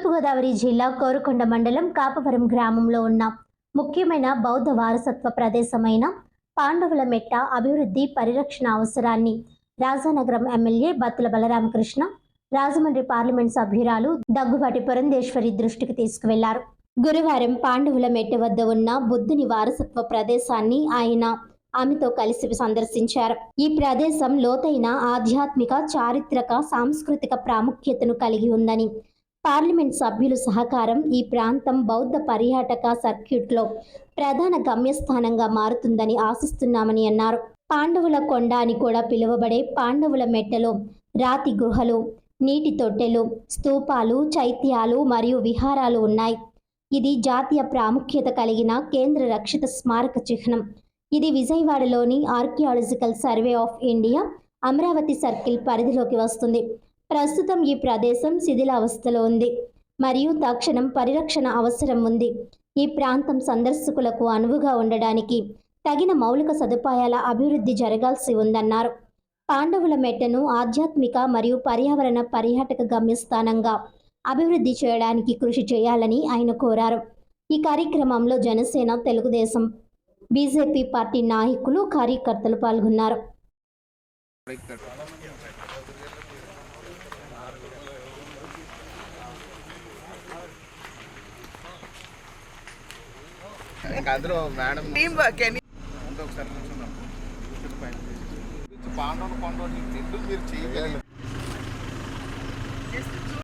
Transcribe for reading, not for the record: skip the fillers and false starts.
తూర్పుగోదావరి జిల్లా కోరుకొండ మండలం కాపవరం గ్రామంలో ఉన్న ముఖ్యమైన బౌద్ధ వారసత్వ ప్రదేశమైన పాండవుల మెట్ట అభివృద్ధి పరిరక్షణ అవసరాన్ని రాజానగరం ఎమ్మెల్యే బత్తుల బలరామకృష్ణ, రాజమండ్రి పార్లమెంట్ సభ్యురాలు దగ్గుబాటి పురంధేశ్వరి దృష్టికి తీసుకువెళ్లారు. గురువారం పాండవుల మెట్ట వద్ద ఉన్న బుద్ధుని వారసత్వ ప్రదేశాన్ని ఆయన ఆమెతో కలిసి సందర్శించారు. ఈ ప్రదేశం లోతైన ఆధ్యాత్మిక, చారిత్రక, సాంస్కృతిక ప్రాముఖ్యతను కలిగి ఉందని, పార్లమెంట్ సభ్యుల సహకారం ఈ ప్రాంతం బౌద్ధ పర్యాటక సర్క్యూట్లో ప్రధాన గమ్యస్థానంగా మారుతుందని ఆశిస్తున్నామని అన్నారు. పాండవుల కొండ అని కూడా పిలువబడే పాండవుల మెట్టలో రాతి గుహలు, నీటి తొట్టెలు, స్తూపాలు, చైత్యాలు మరియు విహారాలు ఉన్నాయి. ఇది జాతీయ ప్రాముఖ్యత కలిగిన కేంద్ర రక్షిత స్మారక చిహ్నం. ఇది విజయవాడలోని archaeological survey of India Amaravati circle పరిధిలోకి వస్తుంది. ప్రస్తుతం ఈ ప్రదేశం శిథిలావస్థలో ఉంది మరియు తక్షణం పరిరక్షణ అవసరం ఉంది. ఈ ప్రాంతం సందర్శకులకు అనువుగా ఉండడానికి తగిన మౌలిక సదుపాయాల అభివృద్ధి జరగాల్సి ఉందన్నారు. పాండవుల మెట్టను ఆధ్యాత్మిక మరియు పర్యావరణ పర్యాటక గమ్యస్థానంగా అభివృద్ధి చేయడానికి కృషి చేయాలని ఆయన కోరారు. ఈ కార్యక్రమంలో జనసేన, తెలుగుదేశం, బీజేపీ పార్టీ నాయకులు, కార్యకర్తలు పాల్గొన్నారు. పాండవుల కొండ మీరు చేయగలిగితే